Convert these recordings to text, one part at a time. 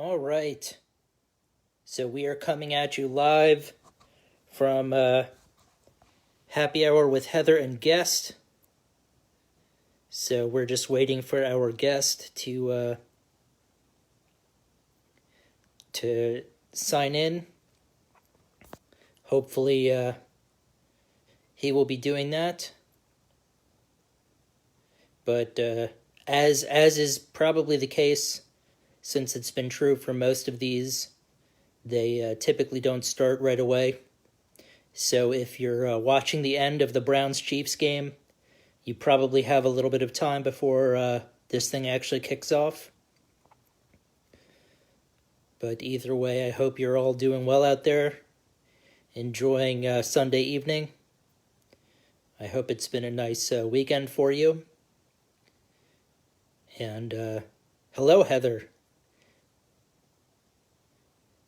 All right. So we are coming at you live from Happy Hour with Heather and guest. So we're just waiting for our guest to sign in. Hopefully he will be doing that. But as is probably the case, since it's been true for most of these, they typically don't start right away. So if you're watching the end of the Browns-Chiefs game, you probably have a little bit of time before this thing actually kicks off. But either way, I hope you're all doing well out there, enjoying Sunday evening. I hope it's been a nice weekend for you. And hello, Heather.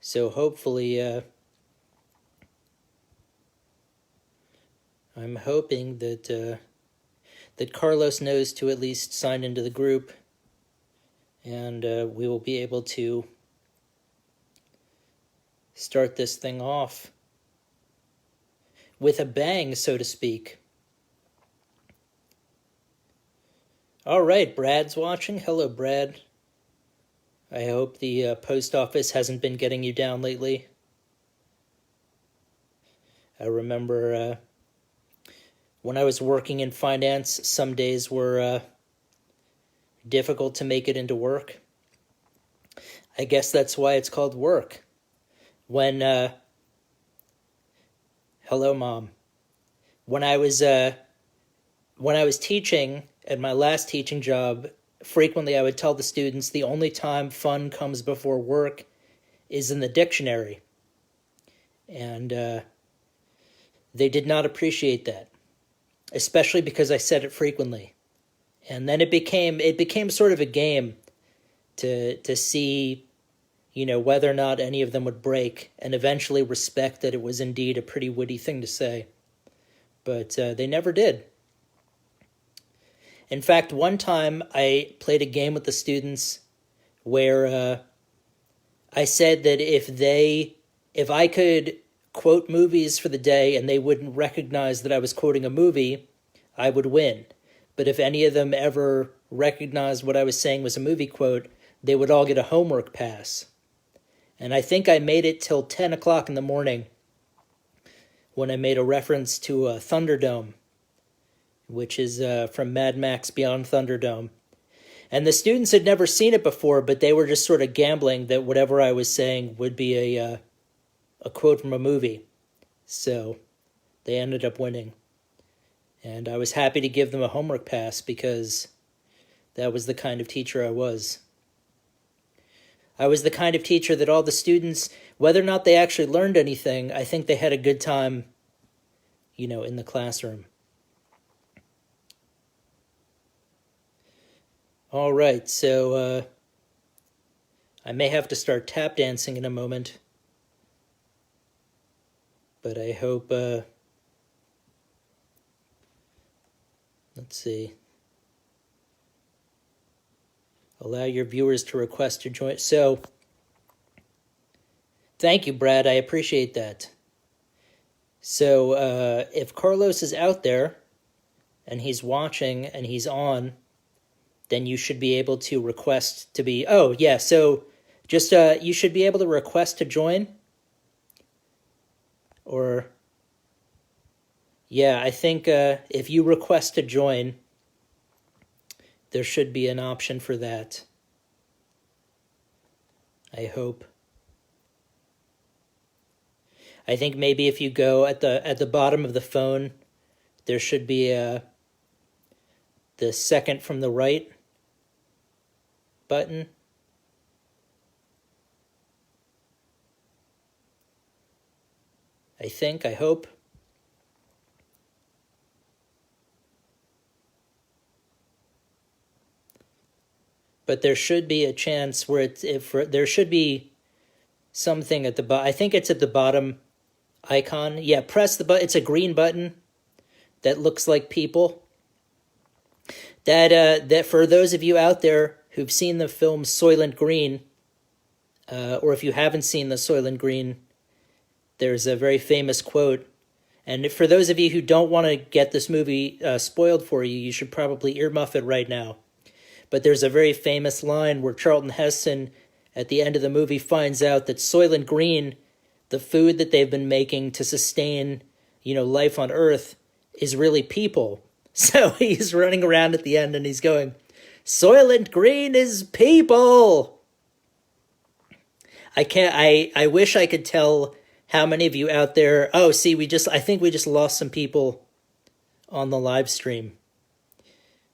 So hopefully, I'm hoping that Carlos knows to at least sign into the group, and we will be able to start this thing off with a bang, so to speak. All right, Brad's watching. Hello, Brad. I hope the post office hasn't been getting you down lately. I remember when I was working in finance, some days were difficult to make it into work. I guess that's why it's called work. Hello, Mom. When I was teaching at my last teaching job, frequently I would tell the students the only time fun comes before work is in the dictionary. And they did not appreciate that, especially because I said it frequently. And then it became sort of a game to see, whether or not any of them would break, and eventually respect that it was indeed a pretty witty thing to say. But they never did. In fact, one time I played a game with the students where I said that if I could quote movies for the day and they wouldn't recognize that I was quoting a movie, I would win. But if any of them ever recognized what I was saying was a movie quote, they would all get a homework pass. And I think I made it till 10 o'clock in the morning when I made a reference to Thunderdome, which is from Mad Max Beyond Thunderdome. And the students had never seen it before, but they were just sort of gambling that whatever I was saying would be a quote from a movie. So they ended up winning. And I was happy to give them a homework pass because that was the kind of teacher I was. I was the kind of teacher that all the students, whether or not they actually learned anything, I think they had a good time, in the classroom. All right, so I may have to start tap dancing in a moment, but I hope, let's see, allow your viewers to request to join. So, thank you, Brad, I appreciate that. So, if Carlos is out there, and he's watching, and he's on, then you should be able to request to be... Oh, yeah, so just you should be able to request to join. Or... Yeah, I think if you request to join, there should be an option for that. I hope. I think maybe if you go at the bottom of the phone, there should be the second from the right button. I hope. But there should be a chance where there should be something at the bottom. I think it's at the bottom icon. Yeah, press the button. It's a green button that looks like people. That for those of you out there who've seen the film Soylent Green, or if you haven't seen the Soylent Green, there's a very famous quote. And for those of you who don't want to get this movie spoiled for you, you should probably earmuff it right now. But there's a very famous line where Charlton Heston, at the end of the movie, finds out that Soylent Green, the food that they've been making to sustain, life on Earth, is really people. So he's running around at the end and he's going, Soylent Green is people! I wish I could tell how many of you out there, oh, see, I think we just lost some people on the live stream.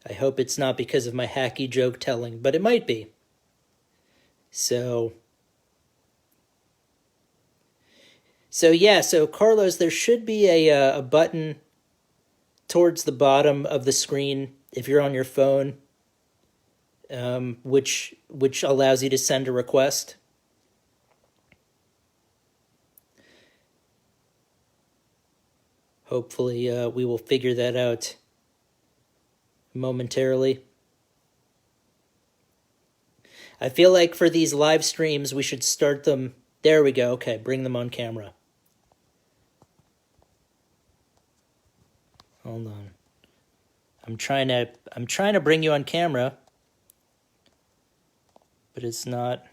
I hope it's not because of my hacky joke telling, but it might be. So Carlos, there should be a button towards the bottom of the screen if you're on your phone, which allows you to send a request. Hopefully, we will figure that out momentarily. I feel like for these live streams, we should start them. There we go. Okay, bring them on camera. Hold on. I'm trying to bring you on camera, but it's not.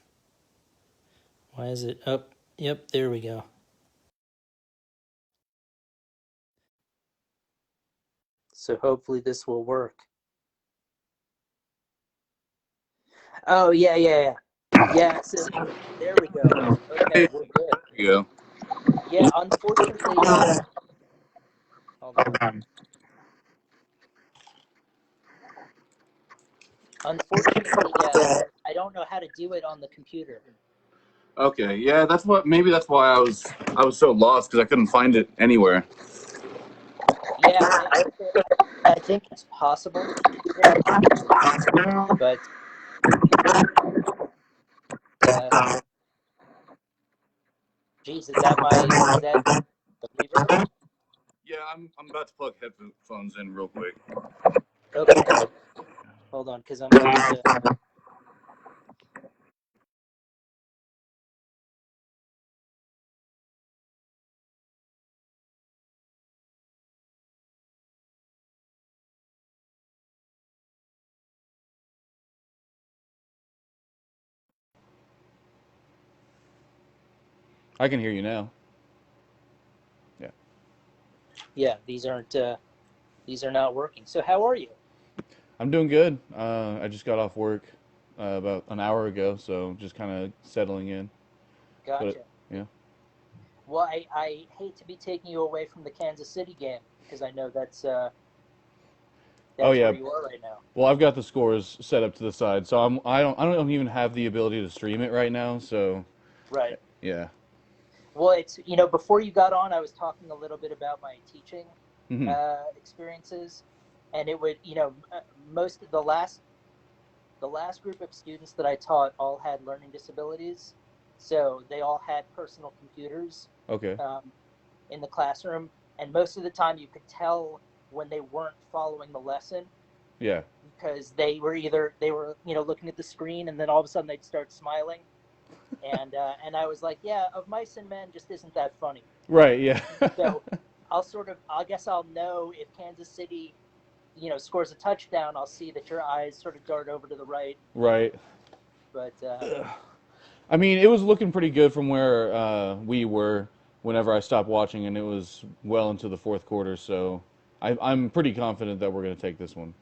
Why is it up? Yep, there we go. So hopefully this will work. Oh, yeah. Yeah, so there we go. Okay, we're good. There you go. Yeah, unfortunately, hold on. Unfortunately, I don't know how to do it on the computer. Okay, yeah, maybe that's why I was so lost because I couldn't find it anywhere. Yeah, I think it's possible, but geez, is that the reverb? Yeah, I'm about to plug headphones in real quick. Okay, hold on, because I'm going to. I can hear you now. Yeah. Yeah, these are not working. So how are you? I'm doing good. I just got off work about an hour ago, so just kind of settling in. But Gotcha. yeah. Well, I hate to be taking you away from the Kansas City game because I know Oh that's yeah. where you are right now. Well, I've got the scores set up to the side, so I don't even have the ability to stream it right now. So Right. yeah. Well, it's before you got on, I was talking a little bit about my teaching Hmm. experiences, and it would most of the last group of students that I taught all had learning disabilities, so they all had personal computers Okay. um, in the classroom, and most of the time you could tell when they weren't following the lesson Yeah. because they were looking at the screen and then all of a sudden they'd start smiling, and I was like, yeah, Of Mice and Men just isn't that funny. Right. Yeah. So I guess I'll know if Kansas City scores a touchdown. I'll see that your eyes sort of dart over to the right, Right. but I mean, it was looking pretty good from where we were whenever I stopped watching, and it was well into the fourth quarter. So I'm pretty confident that we're going to take this one.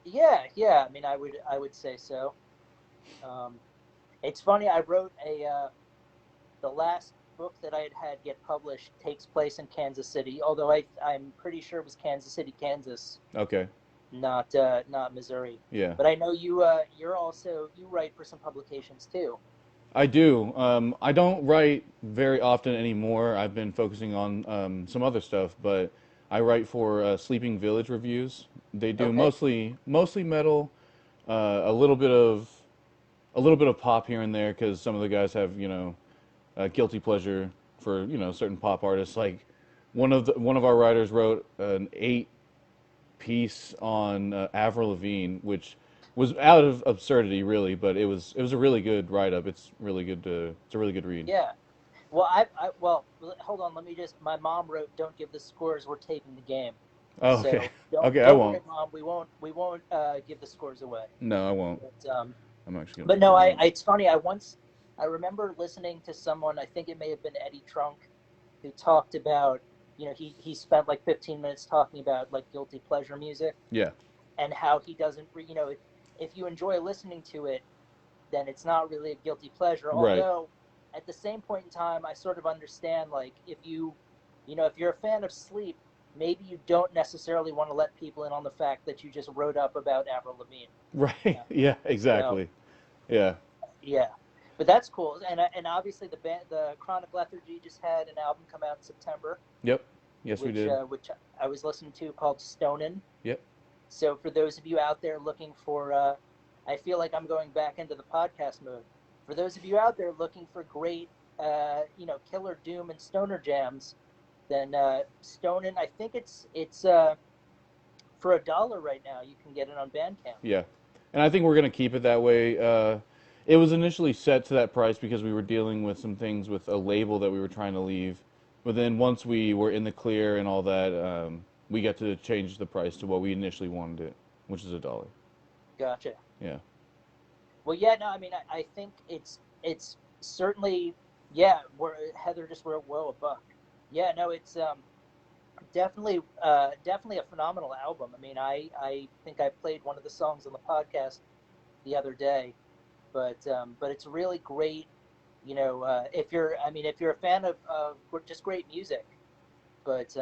yeah. I mean, I would say so. Um, it's funny. I wrote the last book that I had get published takes place in Kansas City, although I'm pretty sure it was Kansas City, Kansas, Okay. not Missouri. Yeah. But I know you write for some publications too. I do. I don't write very often anymore. I've been focusing on some other stuff, but I write for Sleeping Village Reviews. They do Okay. mostly metal, a little bit of pop here and there because some of the guys have a guilty pleasure for certain pop artists. Like one of our writers wrote an 8 piece on Avril Lavigne, which was out of absurdity, really, but it was a really good write up. It's a really good read. Yeah. Well, hold on. Let me just. My mom wrote, "Don't give the scores. We're taping the game." Oh, okay, So don't okay, I don't worry, won't. mom. We won't give the scores away. No, I won't. But I'm actually gonna but look no, that up. it's funny. I remember listening to someone. I think it may have been Eddie Trunk, who talked about. He spent like 15 minutes talking about like guilty pleasure music Yeah, and how he doesn't. If you enjoy listening to it, then it's not really a guilty pleasure. right, Although at the same point in time, I sort of understand like if you're a fan of Sleep, maybe you don't necessarily want to let people in on the fact that you just wrote up about Avril Lavigne. right. Uh, Yeah, so exactly. Yeah. yeah, but that's cool. And obviously the Chronic Lethargy just had an album come out in September, Yep. Yes, we did. which I was listening to called Stonin'. Yep. So for those of you out there looking for, I feel like I'm going back into the podcast mode. For those of you out there looking for great, killer doom and stoner jams, then Stonin', I think it's for $1 right now. You can get it on Bandcamp. Yeah. And I think we're gonna keep it that way. It was initially set to that price because we were dealing with some things with a label that we were trying to leave. But then once we were in the clear and all that, we got to change the price to what we initially wanted it, which is $1. Gotcha. Yeah. Well, yeah, no, I mean, I think it's certainly, yeah. Heather just wrote, "Whoa, $1." Yeah, no, it's definitely a phenomenal album. I mean, I think I played one of the songs on the podcast the other day, but it's really great. If you're a fan of just great music, but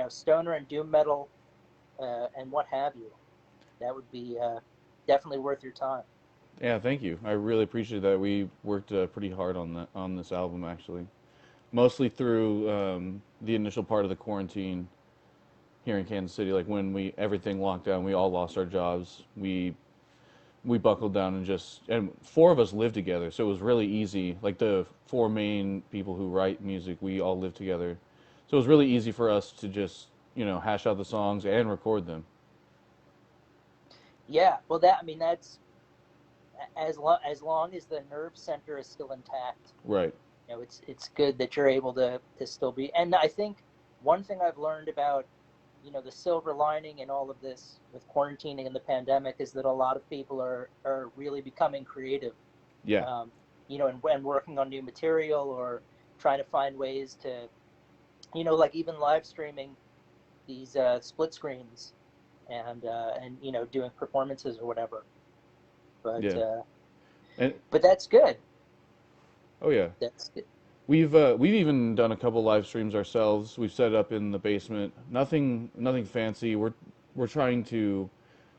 stoner and doom metal and what have you, that would be definitely worth your time. Yeah. Thank you. I really appreciate that. We worked pretty hard on this album actually, mostly through the initial part of the quarantine here in Kansas City. Like when we everything locked down, we all lost our jobs. We buckled down and four of us lived together, so it was really easy. Like the four main people who write music, we all lived together, so it was really easy for us to just hash out the songs and record them. Yeah, well, that's as long as the nerve center is still intact. Right. It's good that you're able to still be. And I think one thing I've learned about the silver lining in all of this with quarantining and the pandemic is that a lot of people are really becoming creative, Yeah. um, and working on new material or trying to find ways to, like even live streaming these split screens and doing performances or whatever. But Yeah. And but that's good. oh yeah, That's good. we've even done a couple live streams ourselves. We've set it up in the basement. Nothing fancy. We're trying to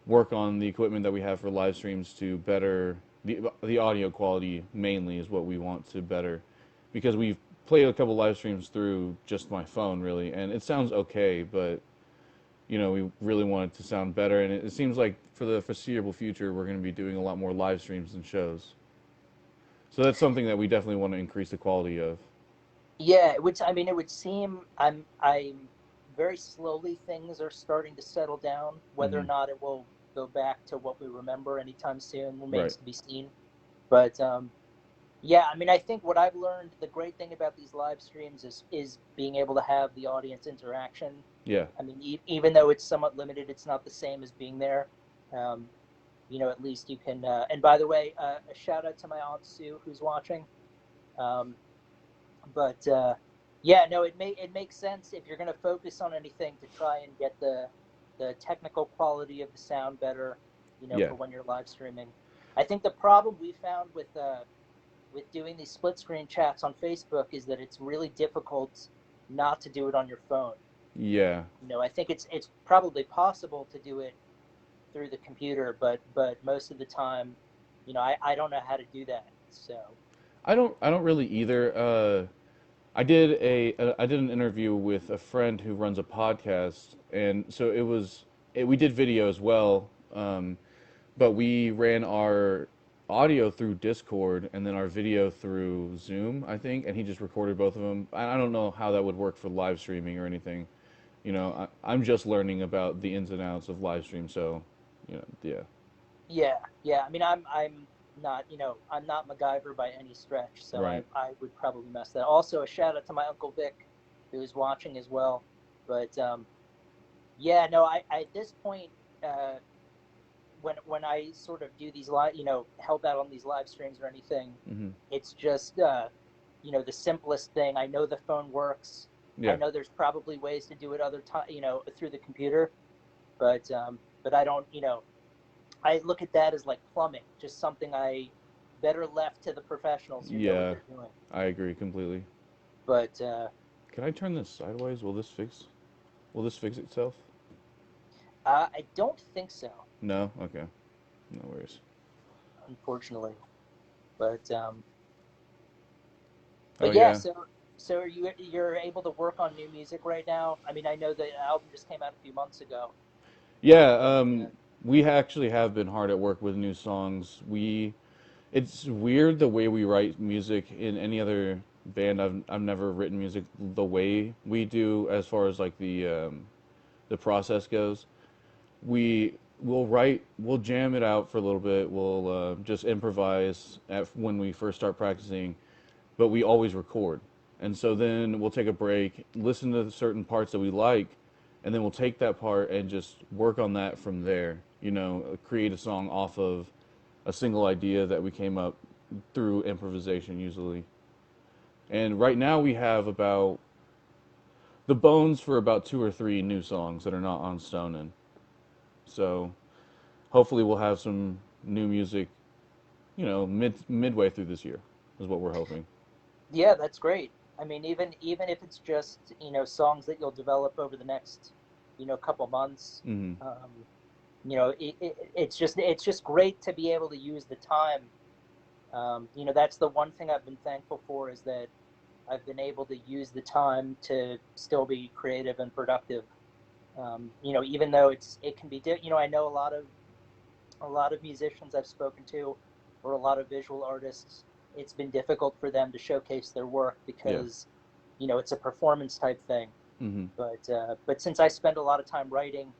work on the equipment that we have for live streams to better the audio quality mainly is what we want to better because we've played a couple live streams through just my phone really and it sounds okay but we really want it to sound better and it seems like for the foreseeable future we're going to be doing a lot more live streams than shows, so that's something that we definitely want to increase the quality of. Yeah, which I mean, it would seem I'm very slowly things are starting to settle down. Whether or Hmm. not it will go back to what we remember anytime soon Right. remains to be seen. But yeah, I mean, I think what I've learned, the great thing about these live streams is being able to have the audience interaction. Yeah. I mean, even though it's somewhat limited, it's not the same as being there. Um, at least you can. And by the way, a shout out to my aunt Sue who's watching. Um, but yeah, no, it makes sense if you're going to focus on anything to try and get the technical quality of the sound better, Yeah. for when you're live streaming. I think the problem we found with doing these split screen chats on Facebook is that it's really difficult not to do it on your phone. Yeah. I think it's probably possible to do it through the computer, but most of the time, I don't know how to do that. So I don't really either. I did an interview with a friend who runs a podcast, and so we did video as well, but we ran our audio through Discord and then our video through Zoom, I think, and he just recorded both of them. I don't know how that would work for live streaming or anything. I'm just learning about the ins and outs of live stream, so yeah. Yeah, yeah. I mean, I'm not, I'm not MacGyver by any stretch, so I Right. I would probably mess that. Also, a shout out to my uncle Vic, who's watching as well. But yeah, no, I at this point, uh, when I sort of do these live, help out on these live streams or anything, Hmm. it's just the simplest thing. I know the phone works. I Yeah. know there's probably ways to do it other time, through the computer, but I don't, I look at that as like plumbing, just something I better left to the professionals who know what Yeah. they're doing. I agree completely. But Can I turn this sideways? Will this fix? Will this fix itself? I don't think so, No. Okay. No worries. unfortunately. But Oh but yeah, yeah. so you're able to work on new music right now? I mean, I know the album just came out a few months ago, Yeah. but We actually have been hard at work with new songs. It's weird the way we write music in any other band. I've never written music the way we do as far as like the process goes. We'll jam it out for a little bit. We'll just improvise when we first start practicing, but we always record. And so then we'll take a break, listen to certain parts that we like, and then we'll take that part and just work on that from there. Create a song off of a single idea that we came up through improvisation usually. And right now we have about the bones for about two or three new songs that are not on Stonin. So hopefully we'll have some new music, midway through this year is what we're hoping. yeah, that's great. I mean, even if it's just songs that you'll develop over the next couple months, Hmm. um, it's just great to be able to use the time. That's the one thing I've been thankful for is that I've been able to use the time to still be creative and productive. Even though it can be, I know a lot of musicians I've spoken to, or a lot of visual artists. It's been difficult for them to showcase their work Yeah. because, it's a performance type thing. Hmm. But since I spend a lot of time writing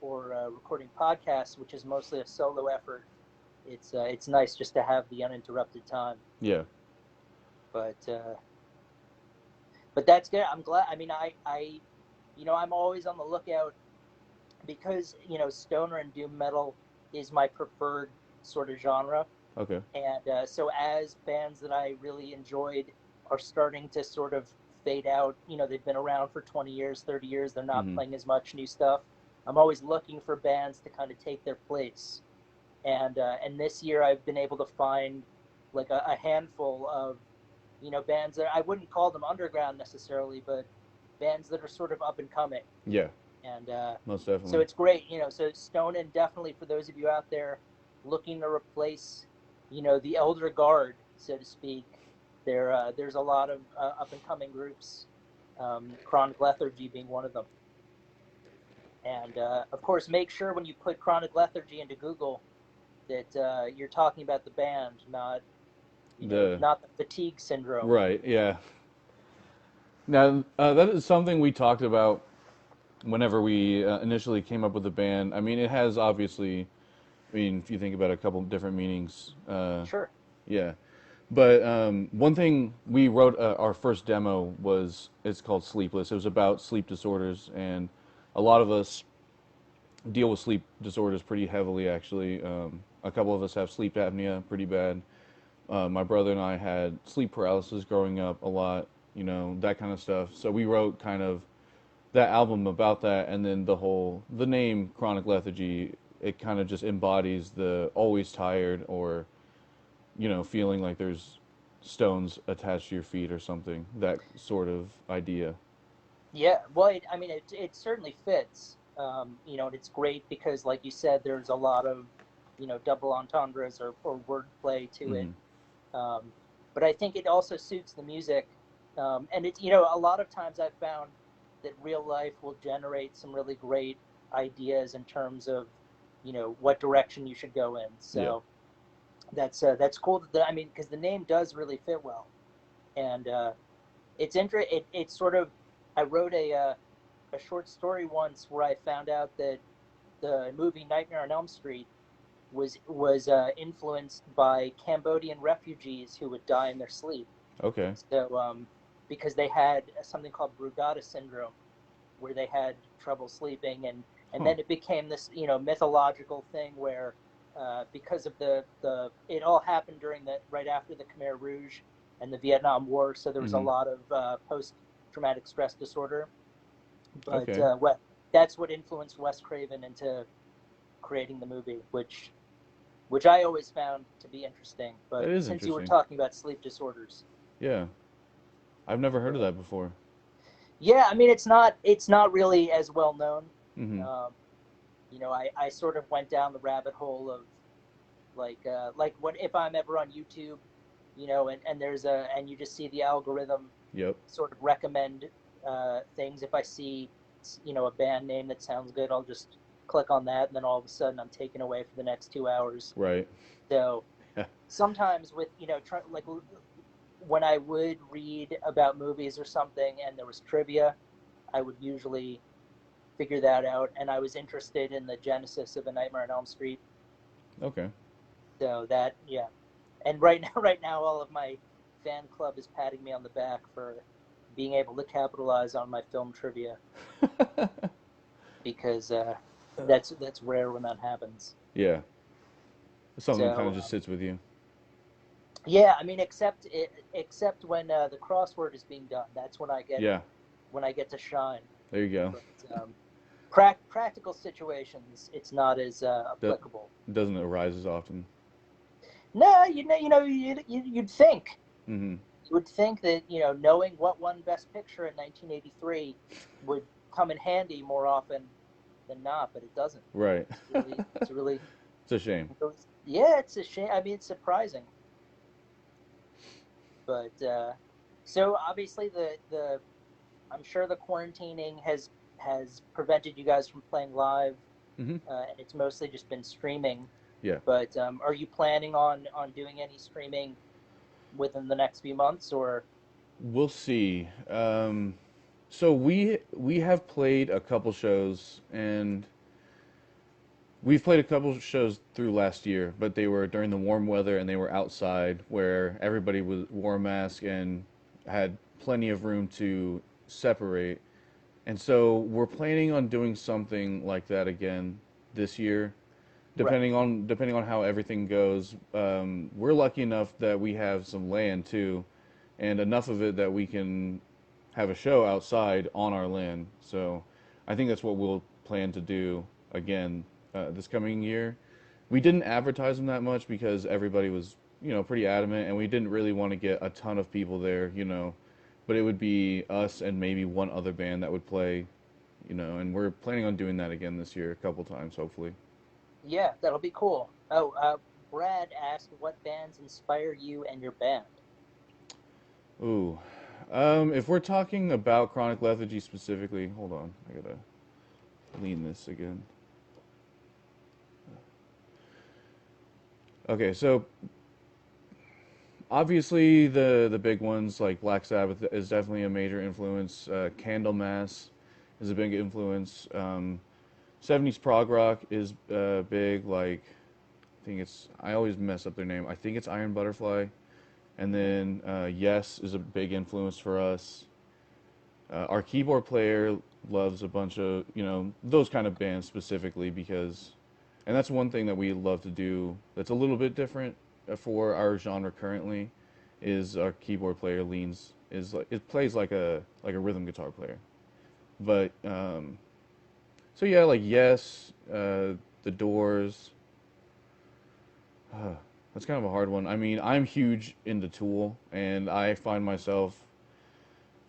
or recording podcasts, which is mostly a solo effort, it's nice just to have the uninterrupted time. Yeah. But but that's good. I'm glad. I mean, I'm always on the lookout because stoner and doom metal is my preferred sort of genre. Okay. And so as bands that I really enjoyed are starting to sort of fade out, they've been around for 20 years, 30 years, they're not Hmm. playing as much new stuff. I'm always looking for bands to kind of take their place. And this year I've been able to find like a handful of bands that I wouldn't call them underground necessarily, but bands that are sort of up and coming. Yeah. And Most so definitely. it's great, so Stone and definitely for those of you out there looking to replace, the elder guard, so to speak. There's a lot of up and coming groups, Chronic Lethargy being one of them. And of course, make sure when you put Chronic Lethargy into Google that you're talking about the band, not The not the fatigue syndrome. Right. Yeah. Now that is something we talked about whenever we initially came up with the band. I mean, it has obviously. I mean, if you think about a couple different meanings, Sure. yeah. But one thing we wrote our first demo was it's called Sleepless. It was about sleep disorders, and a lot of us deal with sleep disorders pretty heavily. Actually, a couple of us have sleep apnea pretty bad. My brother and I had sleep paralysis growing up a lot. That kind of stuff. So we wrote kind of that album about that, and then the name Chronic Lethargy. It kind of just embodies the always tired or feeling like there's stones attached to your feet or something. That sort of idea. Yeah, well, I mean, it certainly fits. And it's great because, like you said, there's a lot of, double entendres or wordplay to it. Hmm. Um, but I think it also suits the music. And it's, a lot of times I've found that real life will generate some really great ideas in terms of, what direction you should go in. Yeah. So that's cool. I mean, because the name does really fit well, and it's sort of. I wrote a short story once where I found out that the movie Nightmare on Elm Street, was influenced by Cambodian refugees who would die in their sleep. Okay. So because they had something called Brugada syndrome, where they had trouble sleeping, and Huh. then it became this mythological thing where because of the it all happened during the right after the Khmer Rouge and the Vietnam War, so there was a Mm-hmm. lot of post traumatic stress disorder. But Okay. what that's what influenced Wes Craven into creating the movie, which I always found to be interesting. That But is since you were interesting. talking about sleep disorders, Yeah. I've never heard of but that before. yeah, I mean it's not really as well known. Mm-hmm. Um, I sort of went down the rabbit hole of like what if I'm ever on YouTube, and there's a and you just see the algorithm Yep. sort of recommend things. If I see a band name that sounds good, I'll just click on that, and then all of a sudden I'm taken away for the next 2 hours. Right. So sometimes with like when I would read about movies or something and there was trivia, I would usually figure that out, and I was interested in the genesis of A Nightmare on Elm Street. Okay. So that, yeah. And right now, right now, all of my fan club is patting me on the back for being able to capitalize on my film trivia because that's rare when that happens. Yeah. Something that kind So of just sits with you. yeah, I mean, except when the crossword is being done, that's Yeah. when I get to shine. There you go. But practical situations, it's not as That applicable. doesn't arise as often. No, you'd think. Mm-hmm. You would think that knowing what won Best Picture in 1983 would come in handy more often than not, but it doesn't. Right. It's a shame. Really, yeah, it's a shame. I mean, it's surprising, but so obviously the I'm sure the quarantining has prevented you guys from playing live, Mm-hmm. and it's mostly just been streaming. Yeah. But are you planning on doing any streaming within the next few months, or We'll see. So we have played a couple shows, and we've played a couple shows through last year, but they were during the warm weather and they were outside where everybody was wore a mask and had plenty of room to separate. And so we're planning on doing something like that again this year, right? depending on how everything goes. We're lucky enough that we have some land too, and enough of it that we can have a show outside on our land. So I think that's what we'll plan to do again this coming year. We didn't advertise them that much because everybody was, pretty adamant, and we didn't really want to get a ton of people there, But it would be us and maybe one other band that would play, and we're planning on doing that again this year a couple times, hopefully. Yeah, that'll be cool. Oh, Brad asked what bands inspire you and your band. Ooh. If we're talking about chronic lethargy specifically, hold on, I gotta lean this again. Okay, so obviously the big ones like Black Sabbath is definitely a major influence. Candlemass is a big influence. 70s prog rock is big. Like I always mess up their name. I think it's Iron Butterfly. And then Yes is a big influence for us. Our keyboard player loves a bunch of those kind of bands specifically because, and that's one thing that we love to do. That's a little bit different for our genre currently, is our keyboard player leans is like it plays like a rhythm guitar player. But so yeah, like Yes, The Doors. That's kind of a hard one. I mean, I'm huge into Tool, and I find myself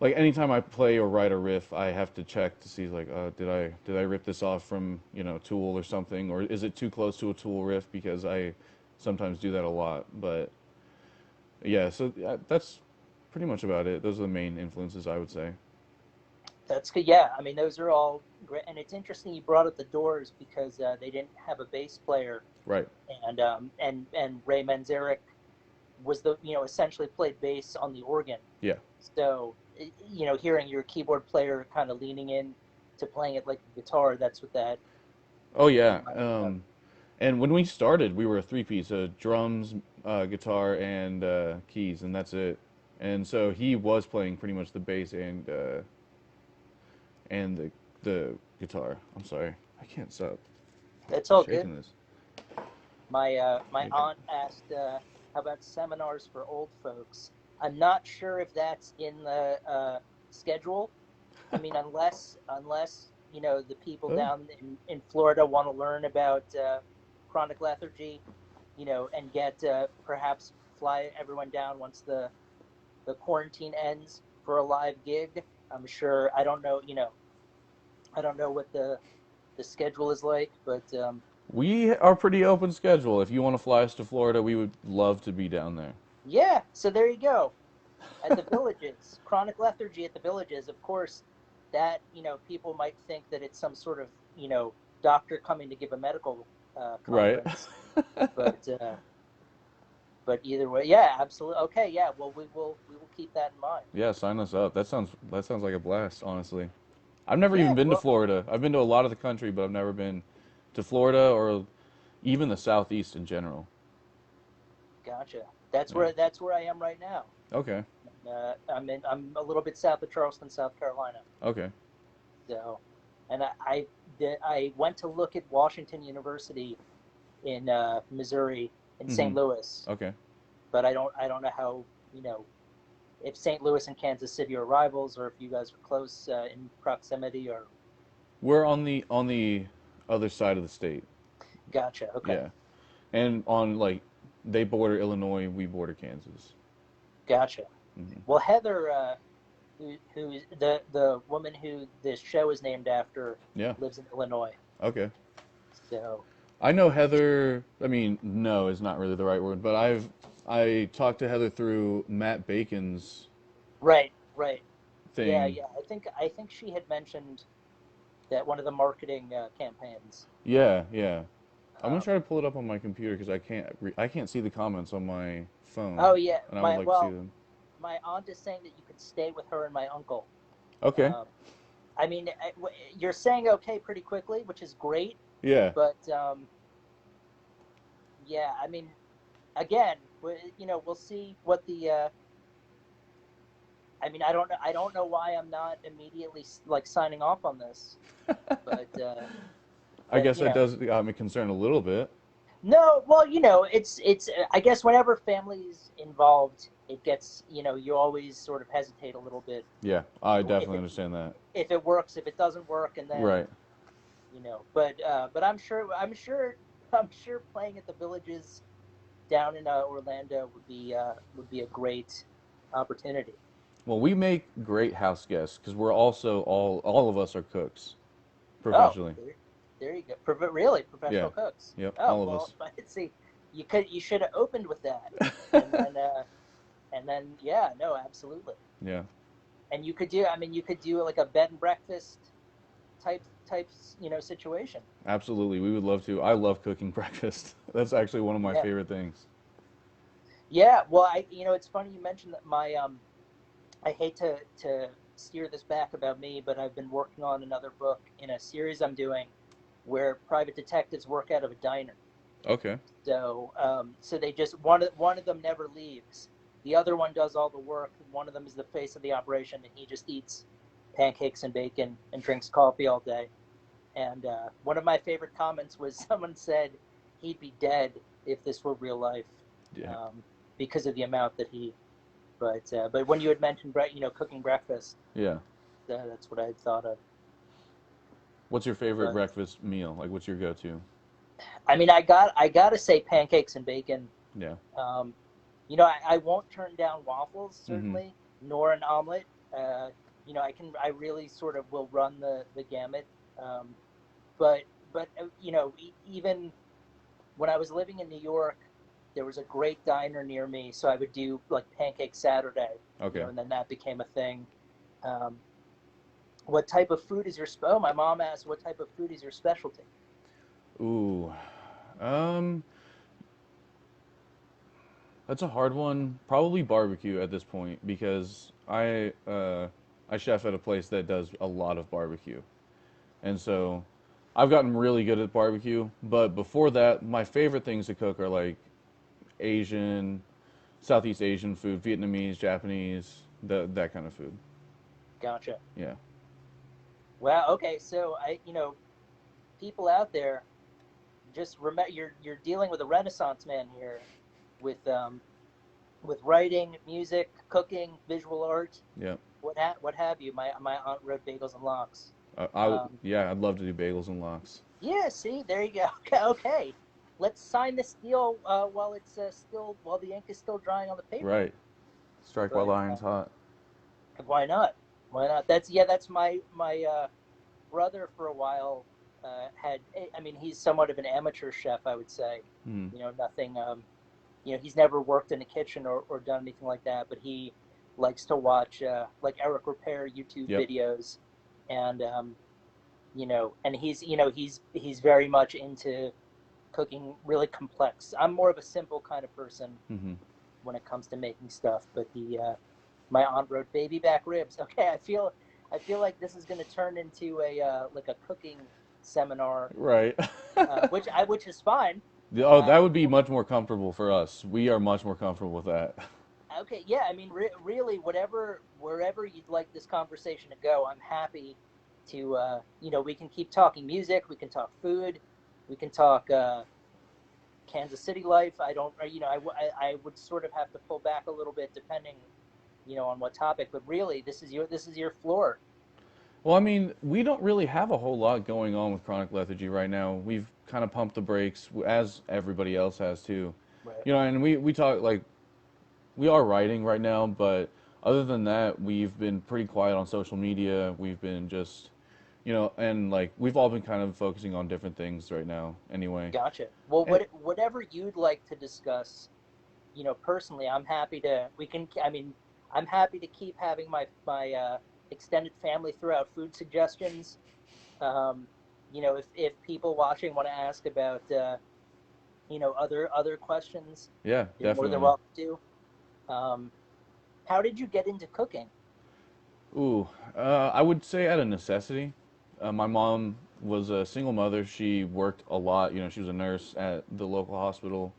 like anytime I play or write a riff, I have to check to see like, did I rip this off from Tool or something, or is it too close to a Tool riff? Because I sometimes do that a lot. But yeah, so that's pretty much about it. Those are the main influences I would say. That's good. Yeah, I mean those are all great, and it's interesting you brought up the Doors because they didn't have a bass player, Right. and Ray Manzarek was the essentially played bass on the organ. Yeah. So hearing your keyboard player kind of leaning in to playing it like a guitar, that's what that Oh yeah. reminded me of. And when we started, we were a three-piece, drums, guitar, and keys, and that's it. And so he was playing pretty much the bass and the guitar. I'm sorry, I can't stop It's all good. shaking this. My Maybe. aunt asked, "How about seminars for old folks?" I'm not sure if that's in the schedule. I mean, unless the people Oh, down in Florida want to learn about chronic lethargy, and get perhaps fly everyone down once the quarantine ends for a live gig. I'm sure. I don't know. I don't know what the schedule is like, but we are pretty open schedule. If you want to fly us to Florida, we would love to be down there. yeah. So there you go. At the villages, chronic lethargy at the villages. Of course, that people might think that it's some sort of doctor coming to give a medical Right. conference, but either way, yeah, absolutely. Okay, yeah. Well, we will keep that in mind. Yeah, sign us up. That sounds like a blast, honestly. I've never Yeah. even been to Well, Florida. I've been to a lot of the country, but I've never been to Florida or even the Southeast in general. gotcha. That's Yeah. where I am right now. Okay. I'm a little bit south of Charleston, South Carolina. Okay. So, and I went to look at Washington University in Missouri in St. Mhm. Louis, Okay. but I don't know how if St. Louis and Kansas City are rivals or if you guys are close in proximity or We're on the other side of the state. gotcha. Okay, Yeah. And on like they border Illinois, we border Kansas. gotcha. Hmm. Well, Heather, who the woman who this show is named after, Yeah. lives in Illinois. Okay. So I know Heather. I mean, no is not really the right word, but I talked to Heather through Matt Bacon's right, right. Yeah, thing. yeah. I think she had mentioned that one of the marketing campaigns. Yeah, yeah. I'm gonna Um, try to pull it up on my computer because I can't see the comments on my phone, oh yeah, and I would like to see them. my aunt is saying that you could stay with her and my uncle. Okay. Um, I mean, you're saying okay pretty quickly, which is great, Yeah. but yeah, I mean, again, we'll see what the. I mean, I don't know why I'm not immediately like signing off on this, but I but guess that does got me concerned a little bit. no, well, it's. I guess whenever family's involved, it gets you always sort of hesitate a little bit Yeah, I if definitely it understand that. if it works, if it doesn't work, and then Right. but I'm sure playing at the villages down in Orlando would be a great opportunity. Well, we make great house guests because we're also all of us are cooks Oh, professionally. there you go. Really, Yeah. professional cooks. Yep. Oh All of well, us. let's see. You should have opened with that, and then yeah, no, absolutely. Yeah. And you could do. I mean, you could do like a bed and breakfast types situation. Absolutely. We would love to. I love cooking breakfast. That's actually one of my Yeah, favorite things. yeah. Well, it's funny you mentioned that I hate to steer this back about me, but I've been working on another book in a series I'm doing where private detectives work out of a diner. Okay. So they just one of them never leaves. The other one does all the work. One of them is the face of the operation, and he just eats pancakes and bacon and drinks coffee all day. And one of my favorite comments was someone said he'd be dead if this were real life, Yeah. um, because of the amount that he. But when you had mentioned cooking breakfast, Yeah. that's what I had thought of. What's your favorite But breakfast meal? Like, what's your go-to? I mean, I gotta say pancakes and bacon. Yeah. Um, I won't turn down waffles Mm-hmm. certainly, nor an omelet. I really sort of will run the gamut. Um, but even when I was living in New York, there was a great diner near me, so I would do like Pancake Saturday, Okay. and then that became a thing. Um, what type of food is your oh, my mom asked, what type of food is your specialty? Ooh. Um, that's a hard one. Probably barbecue at this point because I chef at a place that does a lot of barbecue. And so I've gotten really good at barbecue, but before that, my favorite things to cook are like Asian, Southeast Asian food, Vietnamese, Japanese, that kind of food. Gotcha. Yeah. Wow. Okay. So people out there, just remember you're dealing with a Renaissance man here, with writing, music, cooking, visual art, Yeah. what have you. My aunt wrote bagels and lox. Um, Yeah, I'd love to do bagels and lox. yeah. See, there you go. Okay. Okay. Let's sign this deal while it's still while the ink is still drying on the paper. Right. Strike while But the iron's hot. why not? Why not? That's my brother for a while had. I mean, he's somewhat of an amateur chef, I would say. Hmm. Nothing. He's never worked in a kitchen or done anything like that, but he likes to watch like Eric Repair YouTube Yep. videos, and and he's very much into cooking really complex. I'm more of a simple kind of person Hmm. when it comes to making stuff, but the my aunt wrote baby back ribs. Okay, I feel like this is going to turn into a like a cooking seminar, Right. which is fine. Oh, that would be Well, much more comfortable for us. We are much more comfortable with that. okay, yeah. I mean, really, wherever you'd like this conversation to go, I'm happy to. We can keep talking music. We can talk food. We can talk Kansas City life. I don't. I would sort of have to pull back a little bit depending, on what topic. But really, this is your floor. Well, I mean, we don't really have a whole lot going on with chronic lethargy right now. We've kind of pumped the brakes, as everybody else has too. Right. And we talk like we are writing right now, but other than that, we've been pretty quiet on social media. We've been just, and like we've all been kind of focusing on different things right now anyway. Gotcha. Well, And whatever you'd like to discuss, personally, I'm happy to. We can. I mean, I'm happy to keep having my extended family throw out food suggestions. Um, if people watching want to ask about other questions, yeah, you're more than definitely. welcome to. Um, how did you get into cooking? Ooh, I would say out of necessity. My mom was a single mother. She worked a lot. She was a nurse at the local hospital.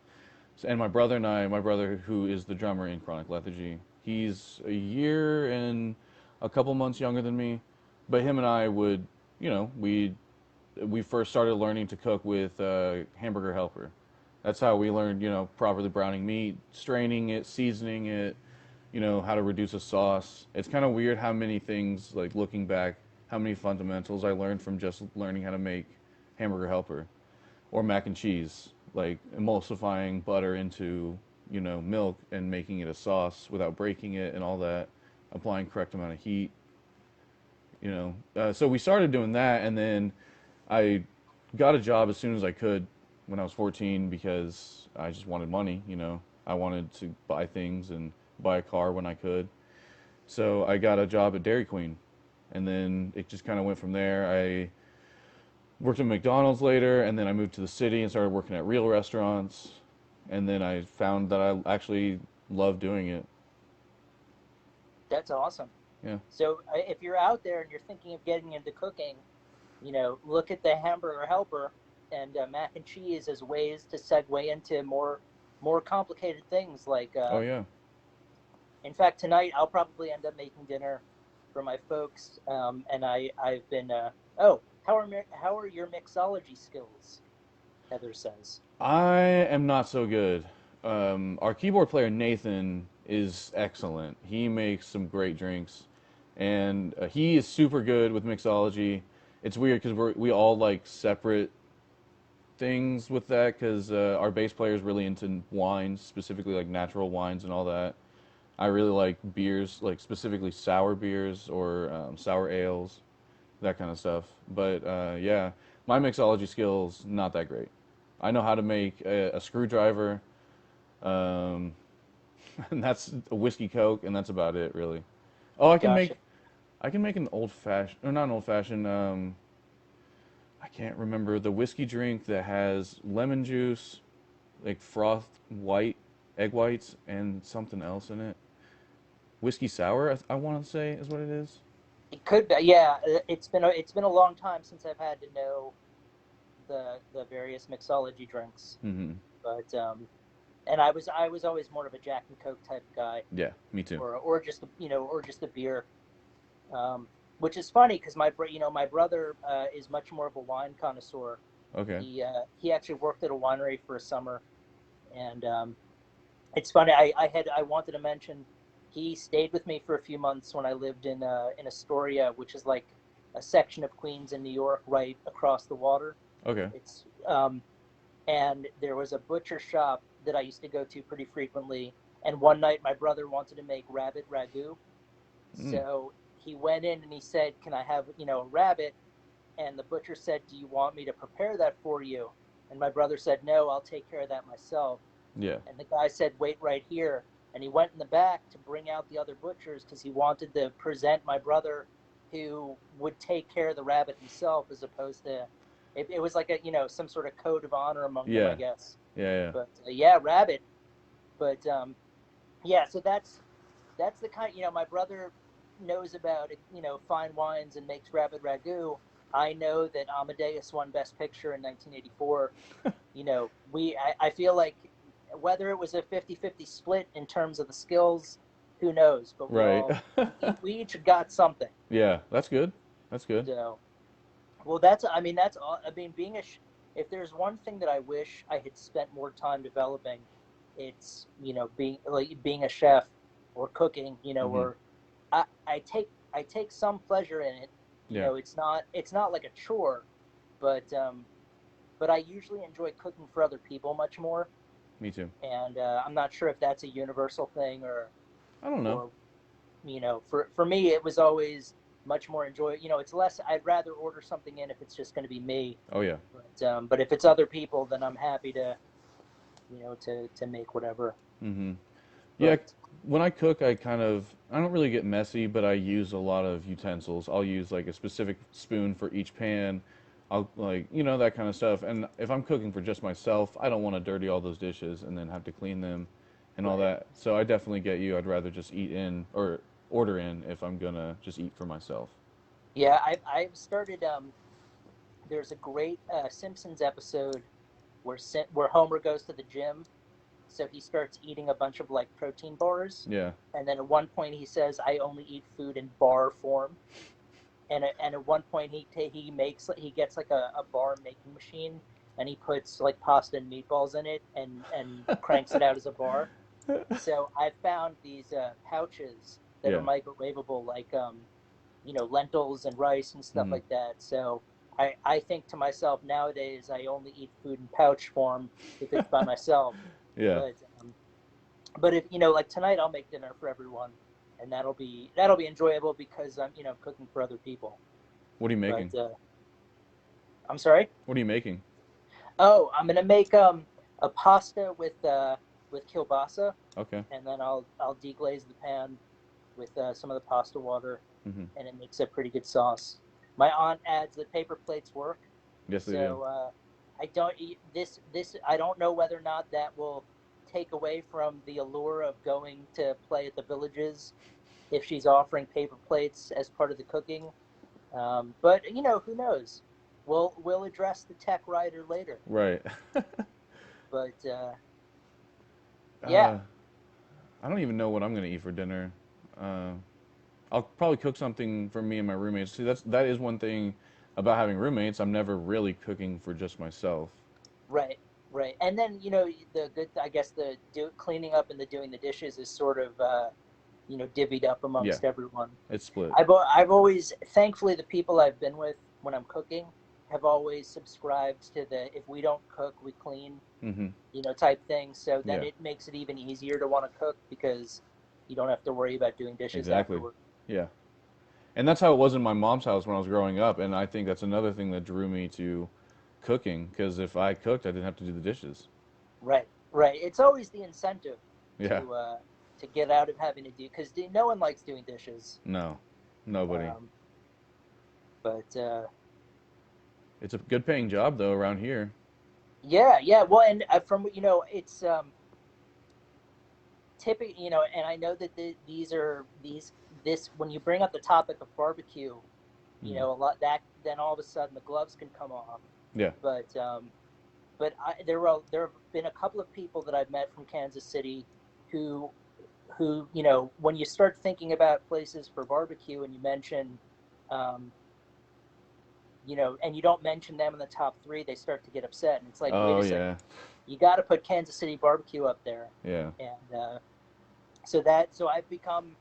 And my brother and I, my brother who is the drummer in Chronic Lethargy, he's a year and a couple months younger than me. But him and I would, we first started learning to cook with Hamburger Helper. That's how we learned, properly browning meat, straining it, seasoning it, how to reduce a sauce. It's kind of weird how many things, like looking back, how many fundamentals I learned from just learning how to make Hamburger Helper or mac and cheese, like emulsifying butter into, milk and making it a sauce without breaking it and all that, applying correct amount of heat, So we started doing that, and then I got a job as soon as I could when I was 14 because I just wanted money, I wanted to buy things and buy a car when I could. So I got a job at Dairy Queen, and then it just kind of went from there. I worked at McDonald's later, and then I moved to the city and started working at real restaurants. And then I found that I actually love doing it. That's awesome. Yeah. So if you're out there and you're thinking of getting into cooking, look at the Hamburger Helper and mac and cheese as ways to segue into more complicated things. Like, Oh yeah. in fact, tonight I'll probably end up making dinner for my folks, and I've been. Oh, how are your mixology skills? Heather says. I am not so good. Our keyboard player Nathan is excellent. He makes some great drinks, and he is super good with mixology. It's weird because we all like separate things with that because our bass player is really into wines, specifically like natural wines and all that. I really like beers, like specifically sour beers or sour ales, that kind of stuff. But yeah, my mixology skills not that great. I know how to make a screwdriver, um, and that's a whiskey coke, and that's about it really. Oh, Gotcha. I can make an old fashioned or not an old fashioned. I can't remember the whiskey drink that has lemon juice, like frothed white egg whites, and something else in it. Whiskey sour, I want to say is what it is. It could be, yeah. It's been a long time since I've had to know. the various mixology drinks. Mm-hmm. But and I was always more of a Jack and Coke type guy, Yeah, me too. or just or just a beer. Um, which is funny because my brother is much more of a wine connoisseur. Okay. He actually worked at a winery for a summer, and it's funny. I wanted to mention he stayed with me for a few months when I lived in Astoria, which is like a section of Queens in New York, right across the water. Okay. It's and there was a butcher shop that I used to go to pretty frequently. And one night my brother wanted to make rabbit ragu, Mm. so he went in and he said, "Can I have a rabbit?" And the butcher said, "Do you want me to prepare that for you?" And my brother said, "No, I'll take care of that myself." Yeah. And the guy said, "Wait right here." And he went in the back to bring out the other butchers because he wanted to present my brother, who would take care of the rabbit himself, as opposed to it was like some sort of code of honor among them, I Yeah. guess. Yeah. But yeah, rabbit. But yeah, so that's the kind. My brother knows about fine wines and makes rabbit ragu. I know that Amadeus won Best Picture in 1984. I feel like whether it was a 50-50 split in terms of the skills, who knows? But we Right. all we each got something. Yeah, that's good. That's good. So, well, that's all. I mean, if there's one thing that I wish I had spent more time developing, it's being a chef or cooking. Mm-hmm. Or I take some pleasure in it. Yeah, It's not like a chore, but I usually enjoy cooking for other people much more. me too. And I'm not sure if that's a universal thing, or I don't know. or for me it was always much more enjoy. It's less. I'd rather order something in if it's just going to be me, Oh yeah. but if it's other people, then I'm happy to to make whatever. Mm-hmm. Yeah, But when I cook, I don't really get messy, but I use a lot of utensils. I'll use like a specific spoon for each pan. I'll like, that kind of stuff. And if I'm cooking for just myself, I don't want to dirty all those dishes and then have to clean them and all right, that. So I definitely get you. I'd rather just eat in or order in if I'm gonna just eat for myself. yeah, I've started. There's a great Simpsons episode where Homer goes to the gym, so he starts eating a bunch of like protein bars, Yeah. and then at one point he says, "I only eat food in bar form." And at one point he gets like a bar making machine, and he puts like pasta and meatballs in it, and cranks it out as a bar. So I found these pouches that are Yeah. microwavable, like lentils and rice and stuff Hmm. like that. So I think to myself, nowadays I only eat food in pouch form if it's by myself. Yeah. But but if like tonight, I'll make dinner for everyone, and that'll be enjoyable because I'm cooking for other people. What are you But making? I'm sorry. What are you making? Oh, I'm gonna make a pasta with kielbasa, Okay. and then I'll deglaze the pan with some of the pasta water, Hmm. and it makes a pretty good sauce. My aunt adds that paper plates work, Yes, they do. so I don't eat this. I don't know whether or not that will take away from the allure of going to play at the villages if she's offering paper plates as part of the cooking. But who knows? We'll address the tech writer later. Right. But yeah, uh, I don't even know what I'm gonna eat for dinner. Uh, I'll probably cook something for me and my roommates. See, that is one thing about having roommates. I'm never really cooking for just myself. right, right. And then the good, I guess, cleaning up and the doing the dishes is sort of divvied up Yeah, amongst everyone. it's split. I've always, thankfully, the people I've been with when I'm cooking have always subscribed to the if we don't cook, we clean, Hmm. type thing. So then Yeah, it makes it even easier to want to cook because you don't have to worry about doing dishes exactly. afterward. Yeah, and that's how it was in my mom's house when I was growing up. And I think that's another thing that drew me to cooking because if I cooked, I didn't have to do the dishes. Right, right. It's always the incentive Yeah, to uh, to get out of having to do because no one likes doing dishes. no, nobody. Um, but It's a good paying job though around here. yeah, yeah. Well, and from it's typically and I know that these are these this when you bring up the topic of barbecue, Mm. a lot that then all of a sudden the gloves can come off Yeah. But there have been a couple of people that I've met from Kansas City who you know, when you start thinking about places for barbecue and you mention, um, you know, and you don't mention them in the top three, they start to get upset, and it's like, wait Oh a second, yeah. you got to put Kansas City barbecue up there. Yeah. And so I've become,